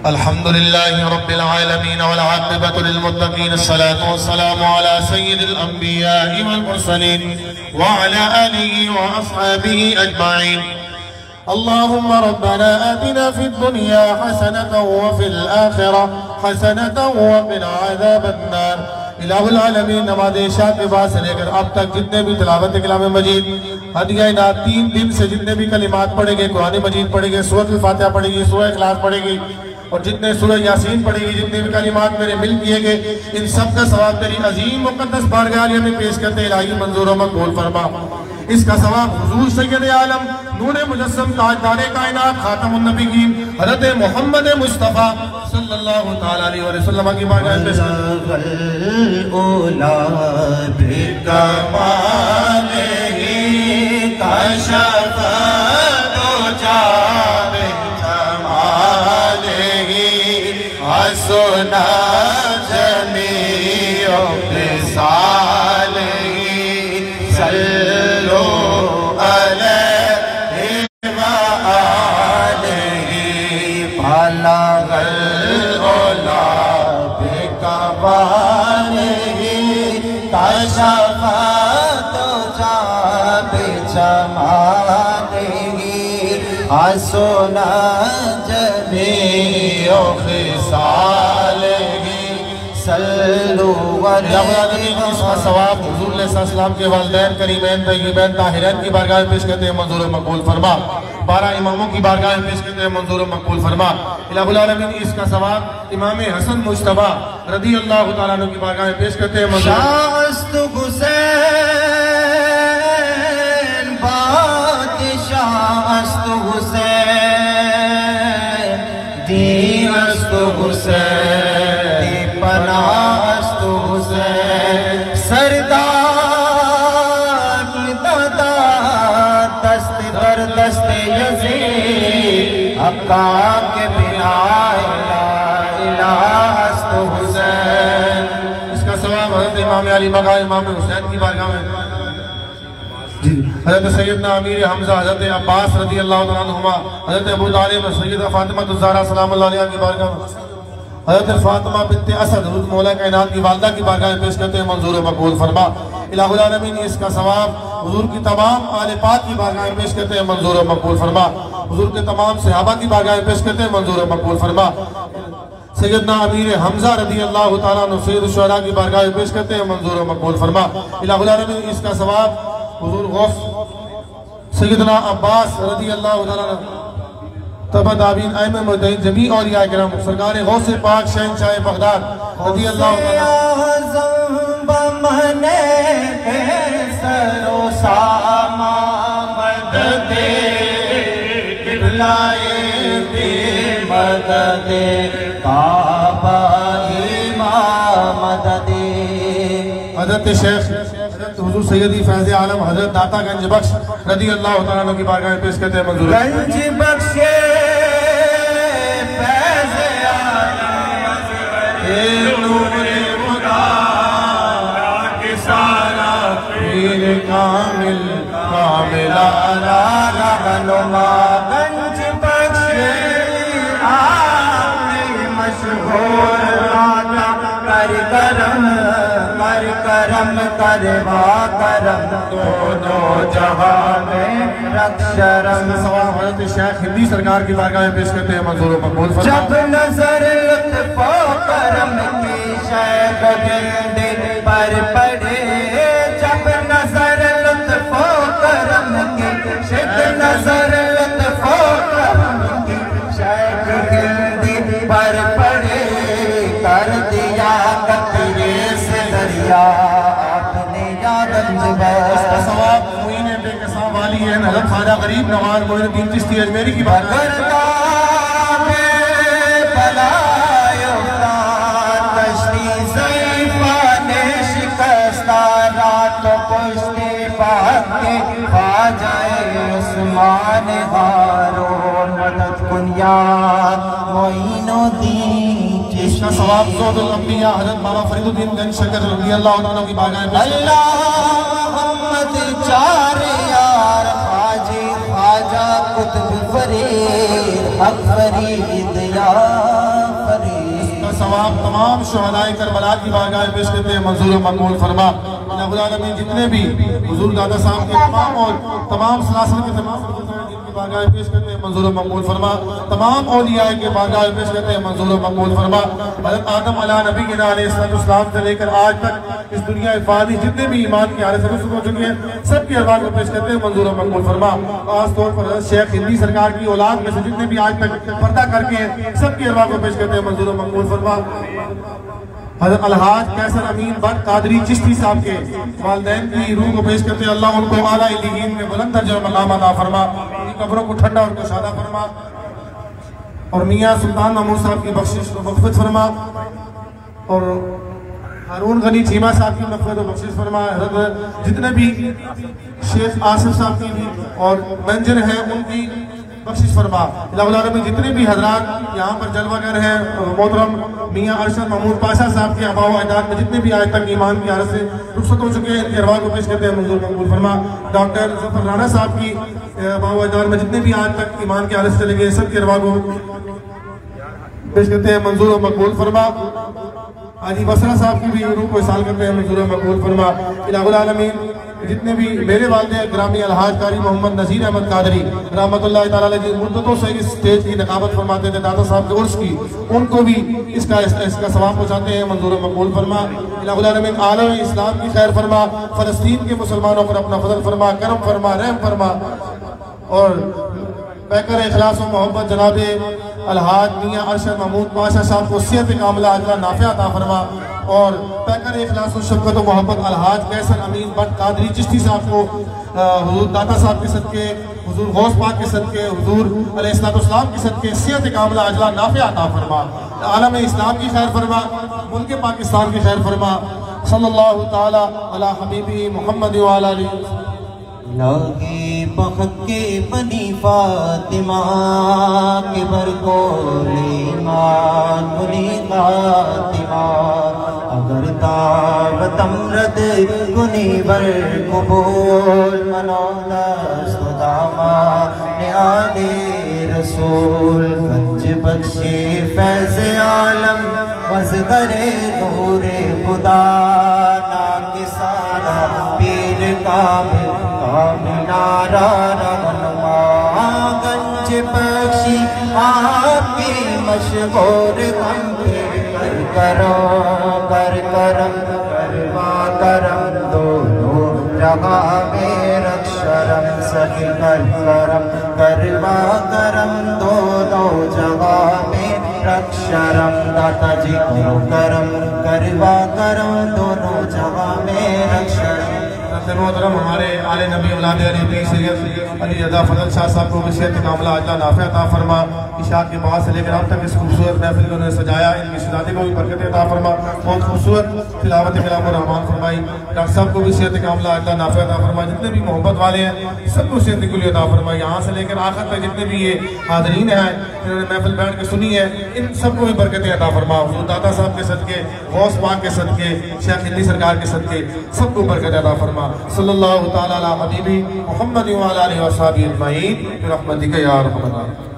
الحمدللہ رب العالمین والعاقبۃ للمتقین الصلاة والسلام علی سید الانبیاء والمرسلین وعلی آلہ واصحابہ اجمعین اللہم ربنا آتنا فی الدنیا حسنة وفی الآخرة حسنة وقنا عذاب النار۔ الہ العالمین نماز عشاء کے بعد سے لے کر اب تک جتنے بھی تلاوت کلام مجید ہدیہ انعام 3 دن سے جتنے بھی کلمات پڑھے گئے، قرآن مجید پڑھے گئے، سورۃ الفاتحہ پڑھے گی، سورہ اخلاص پڑھے گی اور جتنے سورہ یاسین پڑھے گی، جتنے بھی کلمات میرے مل کیے گئے، ان سب کا ثواب تیری عظیم مقدس بارگاہ عالیہ میں پیش کرتے الہی منظور و مقبول فرما۔ اس کا ثواب حضور سید عالم نور مجسم تاجدار کائنات خاتم النبیین حضرت محمد مصطفیٰ صلی اللہ تعالیٰ علیہ وسلم کی بارگاہ میں سنا جمیع خصالہ صلو علیہ وآلہ بلغ العلا بکمالہ کشف الدجی بجمالہ حسن جمیع خصالہ صلو علیہ اس کا ثواب حضور علیہ السلام کے والدین کریمین طیبین طاہرین کی بارگاہ میں پیش کرتے ہیں منظور و مقبول فرما۔ 12 اماموں کی بارگاہ میں پیش کرتے ہیں منظور و مقبول فرما۔ الہ العالمین اس کا ثواب امام حسن مجتبیٰ رضی اللہ تعالیٰ عنہ کی بارگاہ میں پیش کرتے ہیں منظور شاہست حسین بادشاہست حسین دینست حسین پناہست حسین سردار دادا دست در دست یزید حقا کے بنا الہست حسین۔ اس کا ثواب حضرت امام علی مقام امام حسین کی بارگاہ میں حضرت سیدنا امیر حمزہ حضرت عباس رضی اللہ عنہما حضرت ابو طالب سیدہ فاطمہ الزہرا سلام اللہ علیہ کی بارگاہ میں حضرت فاطمہ بنت اسد حضرت مولا کائنات کی والدہ کی بارگاہ میں پیش کرتے ہیں منظور و مقبول فرما۔ الہ العالمین اس کا ثواب حضور کی تمام آل پاک کی بارگاہ میں پیش کرتے ہیں منظور و مقبول فرما۔ حضور کے تمام صحابہ کی بارگاہ میں پیش کرتے ہیں منظور و مقبول فرما۔ سیدنا امیر حمزہ رضی اللہ تعالیٰ عنہ سید الشہداء کی بارگاہ میں پیش کرتے ہیں منظور و مقبول فرما۔ الہ العالمین اس کا ثواب حضور غوث سیدنا عباس رضی اللہ تعالیٰ عنہ تبع تابعین ائمہ مجتہدین جمیع اولیاء کرام سرکار غوث پاک شہنشاہ بغداد رضی اللہ تعالیٰ بمنے سر و سامان مدد قبلائے دی مدد کعبہ امام مدد حضرت شیخ حضور سیدی فیض عالم حضرت داتا گنج بخش رضی اللہ تعالیٰ عنہ کی بارگاہ میں پیش کرتے ہیں منظور گنج بخش فیض عالم نور خدا کے سارا پیر کامل کامل آرا رہنما گنج بخش آپ مشہور آتا کر کرم کرم کروا کرم دونوں جہاں میں رکھ شرم۔ ثواب حضرت شیخ ہندی سرکار کی بارگاہ میں پیش کرتے ہیں منظور و مقبول فرما۔ جب نظر لطف و کرم کی شیخ دل پر پڑے جب نظر لطف و کرم کی شیخ نظر لطف و کرم کی شیخ دل پر پڑے کر دیا قطرے سے دریا آپ نے یادن جبیر اس کا ثواب معین بے قصہ والی ہے حضرت خواجہ غریب نواز معین الدین چشتی اجمیری کی بات کرتا میں بلائے افتاد کشتی ضعیفان شکستہ رات و پشتی بات کے خواجہ عثمان ہارون مدد کن یا معین الدین اس کا ثواب زود الانبیاء حضرت بابا فرید الدین گنج شکر رضی اللہ عنہ کی بارگاہ میں اللہ محمد چار یار خواجہ قطب فرید حق فرید یا فرید. ثواب تمام شہدائے کربلا کی بارگاہ پیش کرتے ہیں منظور و مقبول فرما. الہ العالمین جتنے بھی حضور دادا صاحب کے تمام اور تمام سلاسل کے تمام جن کی بارگاہ پیش کرتے ہیں منظور و مقبول فرما. تمام اولیاء کے بارگاہ پیش کرتے ہیں منظور و مقبول فرما. حضرت آدم علیہ نبی کے علیہ السلام سے لے کر آج تک اس دنیا فانی جتنے بھی ایمان کی حالت سے رسول ہو چکے ہیں سب کی ارواح کو پیش کرتے ہیں منظور و مقبول فرما. خاص طور پر شیخ ہندی سرکار کی اولاد میں سے جتنے بھی آج تک پردہ کر کے ہیں سب کی ارواح کو پیش کرتے ہیں منظور و مقبول فرما. حضرت الحاج کیسر امین بٹ قادری چشتی صاحب کے والدین کی روح کو پیش کرتے ہیں. اللہ ان کو اعلیٰ علیین میں بلند درجہ مقام عطا فرما. ان کی قبروں کو ٹھنڈا اور کشادہ فرما. اور میاں سلطان محمود صاحب کی بخشش و مغفرت فرما. اور ہارون غنی چیمہ صاحب کی مغفرت و بخشش فرما. حضرت جتنے بھی شیخ آصف صاحب کی بھی اور منجر ہیں ان کی بخشش فرما. الہ العالمین جتنے بھی حضرات یہاں پر جلوہ گر ہیں محترم میاں ارشد محمود پاشا صاحب کے آباء و اجداد میں جتنے بھی آج تک ایمان کی حالت سے رخصت ہو چکے ہیں ان کی ارواح کو پیش کرتے ہیں منظور مقبول فرما. ڈاکٹر ظفر رانا صاحب کی آباء و اجداد میں جتنے بھی آج تک ایمان کی حالت سے چلے گئے سب کی ارواح کو پیش کرتے ہیں منظور و مقبول فرما. حاجی بصرہ صاحب کی بھی روح کو احسال کرتے ہیں منظور و مقبول فرما. الہ العالمین جتنے بھی میرے والد گرامی الحاج قاری محمد نذیر احمد قادری رحمت اللہ تعالیٰ علیہ جس مدتوں سے اس سٹیج کی نقابت فرماتے تھے دادا صاحب کے عرس کی ان کو بھی اس کا ثواب پہنچاتے ہیں منظور و مقبول فرما. الہ العالمین عالم اسلام کی خیر فرما. فلسطین کے مسلمانوں پر اپنا فضل فرما کرم فرما رحم فرما. اور پیکر اخلاص و محبت جناب الحاج میاں ارشد محمود پاشا صاحب کو صحت کاملہ عاجلہ نافع عطا فرما. اور پیکر اخلاص و شفقت و محبت الحاج کیسر امین بٹ قادری چشتی صاحب کو حضور داتا صاحب کے صدقے حضور غوث پاک کے صدقے حضور علیہ السلام کے صدقے صحت کاملہ عاجلہ نافع عطا فرما. عالم اسلام کی خیر فرما. ملک پاکستان کی خیر فرما. صلی اللہ تعالی علی حبیبی محمد وعلی آلہ. لاگے بخت کے بنی فاطمہ کے برکول ایمان بنی فاطمہ اگر دعوت امرد کنی بر قبول منودست داما نیاد رسول گنج بخشی فیض عالم وزغر نور خدا ناکسانہ پیر کامل نارا رہنما گنج بخشی آپ کی مشغور غم کر کرم کر کرم کروا کرم دونوں جگہ میں رکھ شرم سخی کر کرم کروا کرم دونوں جگہ میں رکھ شرم داتا جی کرو کرم کروا کرم دونوں جگہ میں رکھ شرم. محترم ہمارے آل نبی اولاد علی پیر سید علی رضا فضل شاہ صاحب کو بھی صحت کاملہ عاجلہ نافع عطا فرما. عشاء کے بعد سے لے کر اب تک اس خوبصورت محفل کو انہوں نے سجایا. ان کی شہزادی کو بھی برکت عطا فرما. بہت خوبصورت تلاوت کلام الرحمن فرمائی. ڈاکٹر صاحب کو بھی صحت کاملہ عاجلہ نافع عطا فرما. جتنے بھی محبت والے ہیں سب کو صحت کلی عطا فرما. یہاں سے لے کر آخر تک جتنے بھی یہ حاضرین ہیں جنہوں نے محفل بیٹھ کے سنی ہے ان سب کو بھی برکت عطا فرما. حضور داتا صاحب کے صدقے غوث پاک کے صدقے شیخ ہندی سرکار کے صدقے سب کو برکت عطا فرما. صلی اللہ تعالی علی حبیبی محمد وعلی آلہ وصحبہ اجمعین برحمتک یا ارحم الراحمین.